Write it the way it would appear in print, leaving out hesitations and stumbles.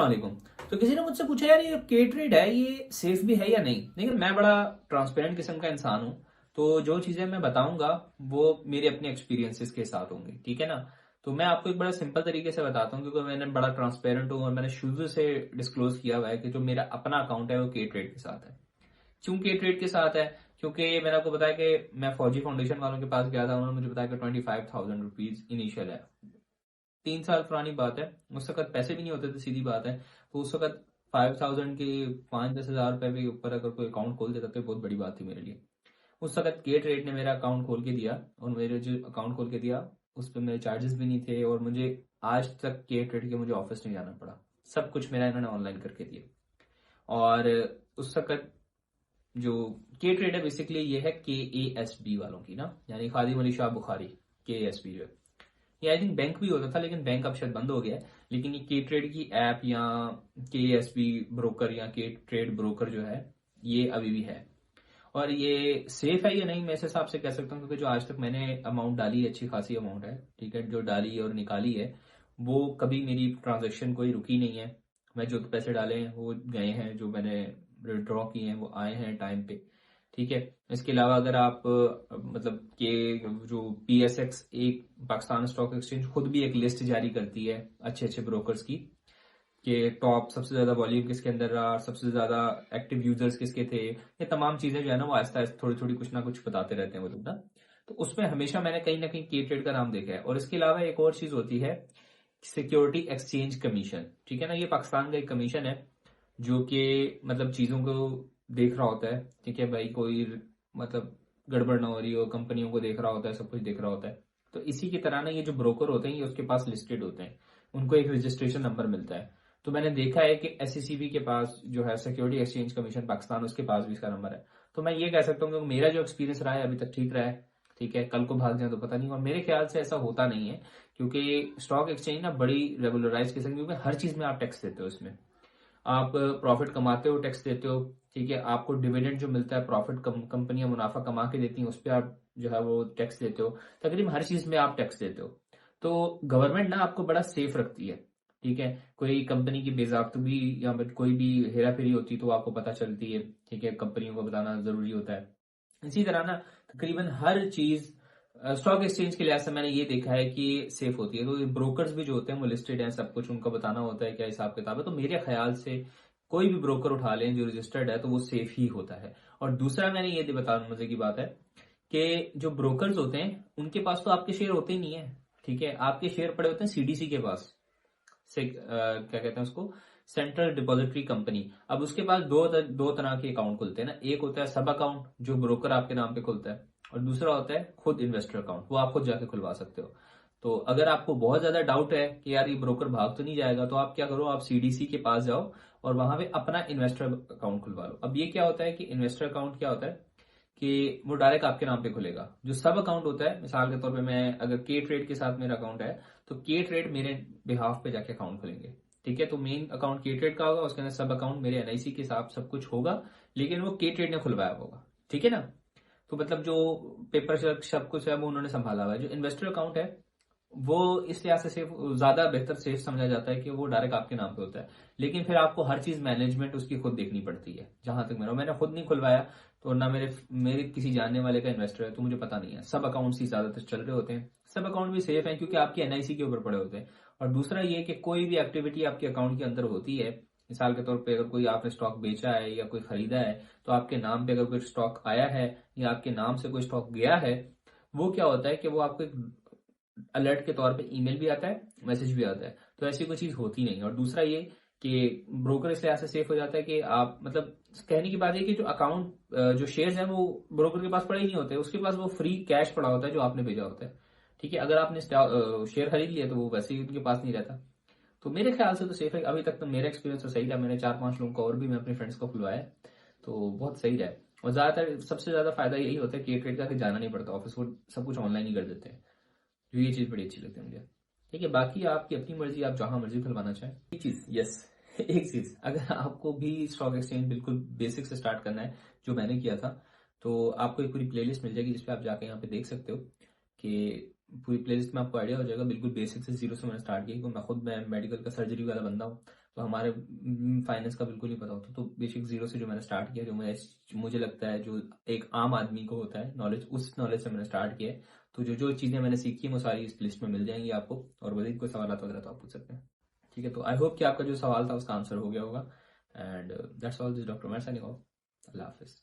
वालेकुम। तो किसी ने मुझसे पूछा यार ये के ट्रेड है ये सेफ भी है या नहीं। देखिए मैं बड़ा ट्रांसपेरेंट किस्म का इंसान हूँ। तो जो चीजें मैं बताऊंगा वो मेरे अपने एक्सपीरियंसेस के साथ होंगी, ठीक है ना। तो मैं आपको एक बड़ा सिंपल तरीके से बताता हूँ क्योंकि मैंने बड़ा ट्रांसपेरेंट हूँ और मैंने शुरू से डिस्क्लोज किया हुआ है कि जो मेरा अपना अकाउंट है वो के ट्रेड के साथ है। क्यों के ट्रेड के साथ है? क्योंकि मैंने आपको बताया कि मैं फौजी फाउंडेशन वालों के पास गया था, उन्होंने मुझे बताया कि 25,000 रुपीज इनिशियल है। 3 साल पुरानी बात है। उस वक्त पैसे भी नहीं होते थे, सीधी बात है। तो उस वक्त 5,000 के 5-10 हज़ार रुपए के ऊपर अगर कोई अकाउंट खोल देता तो बहुत बड़ी बात थी मेरे लिए। उस वक्त के ट्रेड ने मेरा अकाउंट खोल के दिया, और मेरे जो अकाउंट खोल के दिया उस पर मेरे चार्जेस भी नहीं थे, और मुझे आज तक के ट्रेड के मुझे ऑफिस नहीं जाना पड़ा। सब कुछ मेरा इन्होंने ऑनलाइन करके दिया। और उस वक्त जो के ट्रेड है बेसिकली ये है KASB वालों की ना, यानी खादिम अली शाह बुखारी। KASB जो है ये आई थिंक बैंक भी होता था, लेकिन बैंक अब शायद बंद हो गया है। लेकिन ये के ट्रेड की ऐप या KASB ब्रोकर या के ट्रेड ब्रोकर जो है ये अभी भी है। और ये सेफ है या नहीं मैं इस हिसाब से कह सकता हूँ क्योंकि जो आज तक मैंने अमाउंट डाली है अच्छी खासी अमाउंट है, ठीक है, जो डाली और निकाली है वो कभी मेरी ट्रांजेक्शन कोई रुकी नहीं है। मैं जो पैसे डाले हैं वो गए हैं, जो मैंने ड्रॉ किए हैं वो आए हैं टाइम पे, ठीक है। इसके अलावा अगर आप मतलब के जो PSX एक पाकिस्तान स्टॉक एक्सचेंज खुद भी एक लिस्ट जारी करती है अच्छे अच्छे ब्रोकर्स की, कि टॉप सबसे ज्यादा वॉल्यूम किसके अंदर रहा, सबसे ज्यादा एक्टिव यूजर्स किसके थे, ये तमाम चीजें जो है ना वो आहिस्ता आहिस्ता थोड़ी थोड़ी कुछ ना कुछ बताते रहते हैं वो लोग ना। तो उसमें हमेशा मैंने कहीं ना कहीं के ट्रेड का नाम देखा है। और इसके अलावा एक और चीज होती है सिक्योरिटी एक्सचेंज कमीशन, ठीक है ना। ये पाकिस्तान का एक कमीशन है जो कि मतलब चीजों को देख रहा होता है, ठीक है भाई, कोई मतलब गड़बड़ ना हो रही हो, कंपनियों को देख रहा होता है, सब कुछ देख रहा होता है। तो इसी की तरह ना ये जो ब्रोकर होते हैं ये उसके पास लिस्टेड होते हैं, उनको एक रजिस्ट्रेशन नंबर मिलता है। तो मैंने देखा है कि SECB के पास जो है सिक्योरिटी एक्सचेंज कमीशन पाकिस्तान, उसके पास भी इसका नंबर है। तो मैं ये कह सकता हूँ कि मेरा जो एक्सपीरियंस रहा है अभी तक ठीक रहा है, ठीक है। कल को भाग जाए तो पता नहीं, और मेरे ख्याल से ऐसा होता नहीं है क्योंकि स्टॉक एक्सचेंज ना बड़ी रेगुलराइज किस्म, क्योंकि हर चीज में आप टैक्स देते हो इसमें। आप प्रॉफिट कमाते हो टैक्स देते हो, ठीक है। आपको डिविडेंड जो मिलता है, प्रॉफिट कंपनियां मुनाफा कमा के देती हैं उस पर आप जो है वो टैक्स देते हो। तकरीबन हर चीज में आप टैक्स देते हो। तो गवर्नमेंट ना आपको बड़ा सेफ रखती है, ठीक है। कोई कंपनी की बेजाबतगी या फिर कोई भी हेरा फेरी होती है तो आपको पता चलती है, ठीक है। कंपनियों को बताना जरूरी होता है। इसी तरह ना तकरीबन हर चीज स्टॉक एक्सचेंज के लिहाज से मैंने ये देखा है कि सेफ होती है। तो ब्रोकर्स भी जो होते हैं वो लिस्टेड हैं, सब कुछ उनको बताना होता है क्या हिसाब किताब है। तो मेरे ख्याल से कोई भी ब्रोकर उठा लें जो रजिस्टर्ड है तो वो सेफ ही होता है। और दूसरा मैंने ये बता, मजे की बात है कि जो ब्रोकर्स होते हैं उनके पास तो आपके शेयर होते ही नहीं है, ठीक है। आपके शेयर पड़े होते हैं CDC के पास से, क्या कहते हैं उसको, सेंट्रल डिपॉजिटरी कंपनी। अब उसके पास दो तरह के अकाउंट खुलते हैं ना। एक होता है सब अकाउंट जो ब्रोकर आपके नाम पे खुलता है, और दूसरा होता है खुद इन्वेस्टर अकाउंट, वो आप खुद जाके खुलवा सकते हो। तो अगर आपको बहुत ज्यादा डाउट है कि यार ये ब्रोकर भाग तो नहीं जाएगा, तो आप क्या करो, आप CDC के पास जाओ और वहां पे अपना इन्वेस्टर अकाउंट खुलवा लो। अब ये क्या होता है कि इन्वेस्टर अकाउंट क्या होता है कि वो डायरेक्ट आपके नाम पे खुलेगा। जो सब अकाउंट होता है, मिसाल के तौर पे मैं अगर के ट्रेड के साथ मेरा अकाउंट है तो के ट्रेड मेरे बिहाफ पे जाके अकाउंट खुलेंगे, ठीक है। तो मेन अकाउंट के ट्रेड का होगा, उसके अंदर सब अकाउंट मेरे NIC के साथ सब कुछ होगा, लेकिन वो के ट्रेड ने खुलवाया होगा, ठीक है ना। तो मतलब जो पेपर सब कुछ है वो उन्होंने संभाला हुआ है। जो इन्वेस्टर अकाउंट है वो इस लिहाज से सेफ, ज्यादा बेहतर सेफ समझा जाता है कि वो डायरेक्ट आपके नाम पे होता है। लेकिन फिर आपको हर चीज मैनेजमेंट उसकी खुद देखनी पड़ती है। जहां तक मैंने खुद नहीं खुलवाया, तो ना मेरे मेरे किसी जानने वाले का इन्वेस्टर है, तो मुझे पता नहीं है। सब अकाउंट्स ही ज्यादातर चल रहे होते हैं, सब अकाउंट भी सेफ है क्योंकि आपके NIC के ऊपर पड़े होते हैं। और दूसरा ये कि कोई भी एक्टिविटी आपके अकाउंट के अंदर होती है, मिसाल के तौर पे अगर कोई आपने स्टॉक बेचा है या कोई खरीदा है, तो आपके नाम पे अगर कोई स्टॉक आया है या आपके नाम से कोई स्टॉक गया है, वो क्या होता है कि वो आपको एक अलर्ट के तौर पे ईमेल भी आता है, मैसेज भी आता है। तो ऐसी कोई चीज होती नहीं। और दूसरा ये कि ब्रोकर इसलिए ऐसे सेफ हो जाता है कि आप मतलब कहने की बात है कि जो अकाउंट जो शेयर्स हैं वो ब्रोकर के पास पड़े ही नहीं होते, उसके पास वो फ्री कैश पड़ा होता है जो आपने भेजा होता है, ठीक है। अगर आपने शेयर खरीद लिया तो वो वैसे ही उनके पास नहीं रहता। तो मेरे ख्याल से तो सेफ है। अभी तक तो मेरा एक्सपीरियंस तो सही रहा। मैंने 4-5 लोगों को और भी मैं अपने फ्रेंड्स को खुलवाया है, तो बहुत सही रहा है। और ज्यादातर सबसे ज्यादा फायदा यही होता है कि ट्रेड का कि जाना नहीं पड़ता ऑफिस, वो सब कुछ ऑनलाइन ही कर देते हैं। तो ये चीज बड़ी अच्छी लगती है मुझे, ठीक है। बाकी आपकी अपनी मर्जी, आप जहां मर्जी खुलवाना चाहें। एक चीज, यस, एक चीज, अगर आपको भी स्टॉक एक्सचेंज बिल्कुल बेसिक से स्टार्ट करना है जो मैंने किया था, तो आपको एक पूरी प्लेलिस्ट मिल जाएगी जिसपे आप जाके यहाँ पे देख सकते हो कि पूरी प्लेलिस्ट में आपको आइडिया हो जाएगा। बिल्कुल बेसिक से जीरो से मैंने स्टार्ट किया क्योंकि मैं खुद मैं मेडिकल का सर्जरी वाला बंदा हूँ। तो हमारे फाइनेंस का बिल्कुल नहीं पता होता, तो बेसिक जीरो से जो मैंने स्टार्ट किया, जो मुझे लगता है जो एक आम आदमी को होता है नॉलेज, उस नॉलेज से मैंने स्टार्ट किया है। तो जो जो चीज़ें मैंने सीखी है वो सारी इस लिस्ट में मिल जाएंगी आपको, और वही कोई सवाल वगैरह तो आप पूछ सकते हैं। ठीक है, तो आई होप कि आपका जो सवाल था उसका आंसर हो गया होगा। And that's all, this doctor मैं साइनिंग ऑफ। अल्लाह हाफिज़।